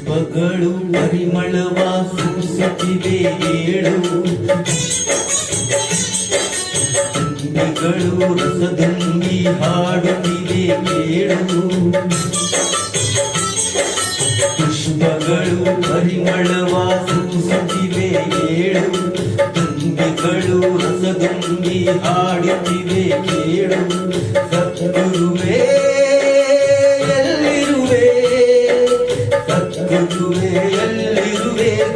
ಪುಷ್ಪಗಳು ಪರಿಮಳವ ಸೂಸುತ್ತಿವೆ ಏಳು ತುಂಬಿಗಳು ರಸದುಂಬಿ ಹಾಡುತ್ತಿವೆ ಕೇಳು ಪುಷ್ಪಗಳು ಪರಿಮಳವ ಸೂಸುತ್ತಿವೆ ಏಳು ತುಂಬಿಗಳು ರಸದುಂಬಿ ಹಾಡುತ್ತಿವೆ ಕೇಳು ಸದ್ಗುರುವೇ ಎಲ್ಲಿರುವೆ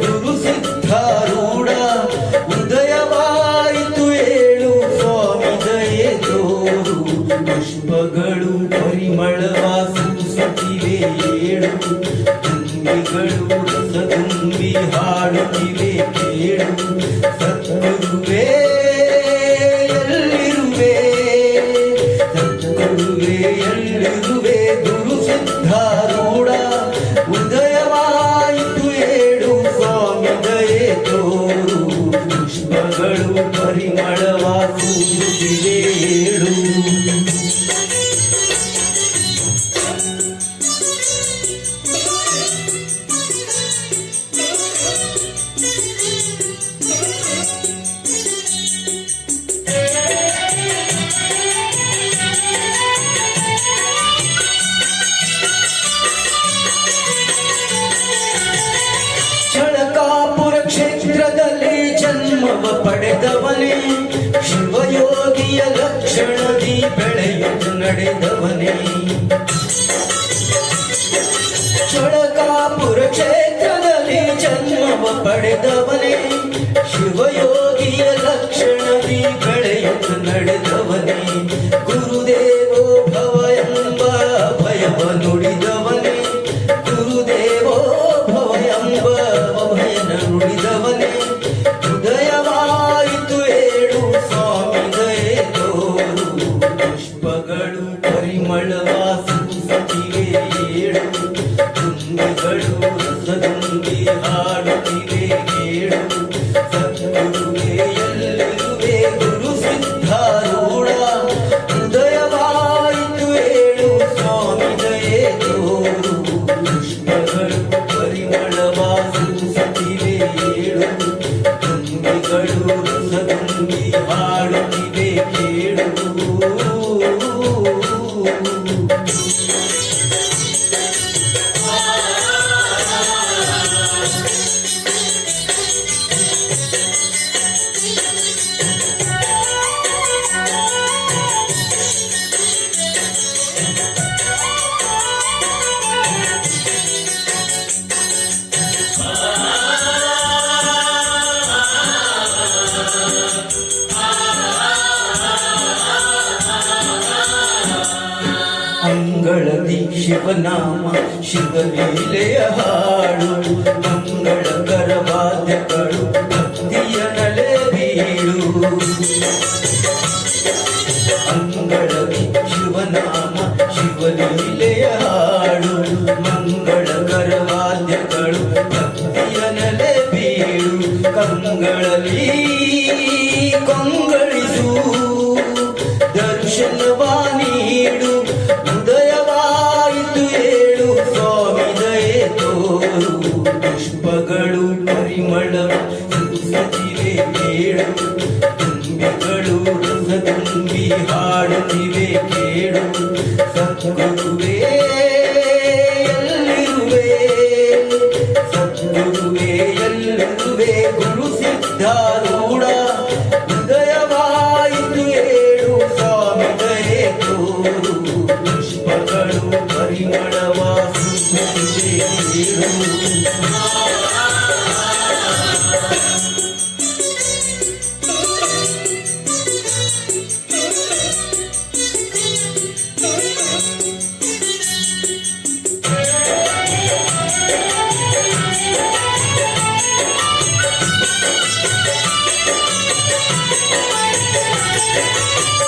ಗುರು ಸಿದ್ಧಾರೂಢ ಉದಯವಾಯಿತು ಏಳು ಸ್ವಾಮಿ ದಯೆ ತೋರು ಪುಷ್ಪಗಳು ಪರಿಮಳವ ಸೂಸುತ್ತಿವೆ ಏಳು ತುಂಬಿಗಳು ರಸದುಂಬಿ ಹಾಡುತ್ತಿವೆ ಕೇಳು ಸದ್ಗುರುವೇ ಎಲ್ಲಿರುವೆ ಸದ್ಗುರುವೇ ಎಲ್ಲಿರುವೆ ಗುರು ಸಿದ್ಧಾರೂಢ ಉದಯವಾಯಿತು ಏಳು ಸ್ವಾಮಿ ದಯೆ ತೋರು ಪುಷ್ಪಗಳು ಪರಿಮಳವ ಸೂಸುತ್ತಿವೆ ಏಳು ಕ್ಷೇತ್ರದಲ್ಲಿ ಜನ್ಮವ ಪಡೆದವನೇ ಶಿವಯೋಗಿಯ ಲಕ್ಷಣದಿ ಬೆಳೆಯುತ್ತ ನಡೆದವನೇ ಚಳಕಾಪುರ ಕ್ಷೇತ್ರದಲ್ಲಿ ಜನ್ಮವ ಪಡೆದವನೇ ಶಿವಯೋಗಿಯ ಲಕ್ಷಣದಿ ಬೆಳೆಯುತ್ತ ನಡೆದವನೇ ಗುರುದೇವೋ ಭವ ಎಂಬ ಭಯವ ನುಡಿದವನೇ ಗುರುದೇವೋ ಭವ ಎಂಬ ಭಯನ ನುಡಿದವನೇ ಉದಯವಾಯಿತು ಏಳು ಸ್ವಾಮಿ ದಯೆ ತೋರು ಪುಷ್ಪಗಳು ಪರಿಮಳವ ಸೂಸುತ್ತಿವೆ ಏಳು ತುಂಬಿಗಳು ರಸದುಂಬಿ ಹಾಡುತ್ತಿವೆ ಕೇಳು ಸದ್ಗುರುವೇ ಎಲ್ಲಿರುವೆ ಗುರು ಸಿದ್ಧಾರೂಢ ಉದಯವಾಯಿತು ಏಳು ಸ್ವಾಮಿ ದಯೆ ತೋರು ಪುಷ್ಪಗಳು ಪರಿಮಳವ ಸೂಸುತ್ತಿವೆ ಏಳು ತುಂಬಿಗಳು ರಸದುಂಬಿ ಹಾಡುತ್ತಿವೆ ಕೇಳು ಅಂಗಳದಿ ಶಿವನಾಮ ಶಿವಲೀಲೆಯ ಹಾಡು ಮಂಗಳಕರ ವಾದ್ಯಗಳು ಭಕ್ತಿಯ ನಲೆ ಬೀಳು ಅಂಗಳದಿ ಶಿವನಾಮ ಶಿವಲೀಲೆಯ ಹಾಡು ಮಂಗಳಕರ ವಾದ್ಯಗಳು ಭಕ್ತಿಯ ನಲೆ ಬೀಳು ಕಂಗಳಲ್ಲಿ ಕೊಂಗಳಿಸು ದರ್ಶನವ ನೀಡು ಉದಯವಾಯಿತು ಏಳು ಸ್ವಾಮಿ ದಯೆ ತೋರು ಪುಷ್ಪಗಳು ಪರಿಮಳವ ಸೂಸುತ್ತಿವೆ ಏಳು ತುಂಬಿಗಳು ರಸದುಂಬಿ ಹಾಡುತ್ತಿವೆ ಕೇಳು ಸದ್ಗುರುವೇ ಎಲ್ಲಿರುವೆ ಸದ್ಗುರುವೇ ಎಲ್ಲಿರುವೆ ಗುರು ಸಿದ್ಧಾರೂಢ ಉದಯವಾಯಿತು ಏಳು ಸ್ವಾಮಿ ದಯೆ ತೋರು ಪುಷ್ಪಗಳು ಪರಿಮಳವ ಸೂಸುತ್ತಿವೆ ಏಳು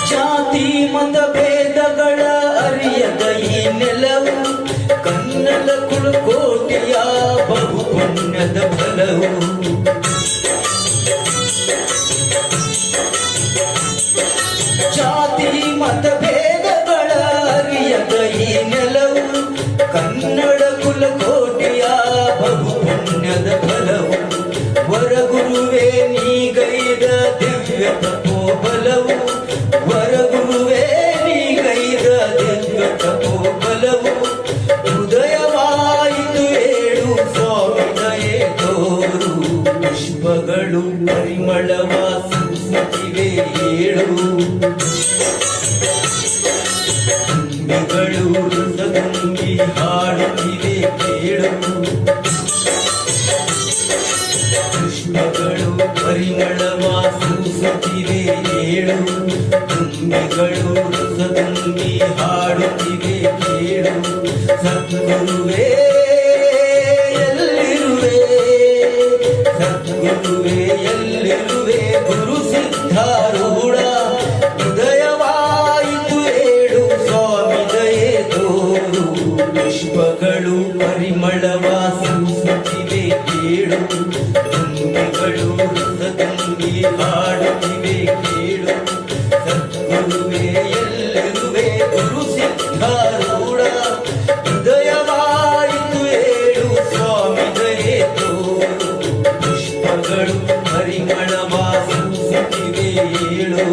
ಜಾತಿ ಮತ ಭೇದಗಳ ಅರಿಯದ ಈ ನೆಲವು ಕನ್ನಡ ಕುಲಕೋಟೆಯ ಬಹು ಪುಣ್ಯದ ಫಲವು ಜಾತಿ ಮತ ಭೇದಗಳ ಅರಿಯದ ಈ ನೆಲವು ಕನ್ನಡ ಕುಲಕೋಟೆಯ ಹಾಡುತ್ತಿವೆ ಕೇಳು. ಪುಷ್ಪಗಳು ಪರಿಮಳವ ಸೂಸುತ್ತಿವೆ ಏಳು. ತುಂಬಿಗಳು ರಸ ತುಂಬಿ ಹಾಡುತ್ತಿವೆ ಕೇಳು. ಸದ್ಗುರುವೇ ಎಲ್ಲಿರುವೆ, ಸದ್ಗುರುವೇ ಎಲ್ಲಿರುವೆ, ಗುರು ಸಿದ್ಧಾರೂಢ ಹೃದಯವಾಯಿತು ಏಳು, ಸ್ವಾಮಿ ದಯೆ ತೋರು. ಪುಷ್ಪಗಳು ಪರಿಮಳವ ಸೂಸುತ್ತಿವೆ ಕೇಳು. ತುಂಬಿಗಳು ರಸ ತುಂಬಿ ಹಾಡುತ್ತಿವೆ ಕೇಳು. ಸದ್ಗುರುವೇ ಎಲ್ಲಿರುವೆ, ಗುರು ಸಿದ್ಧಾರೂಢ ಹೃದಯವಾಯಿತು ಏಳು, ಸ್ವಾಮಿ ದಯೆ ತೋರು. ಪುಷ್ಪಗಳು ಪರಿಮಳವ ಸೂಸುತ್ತಿವೆ ಏಳು.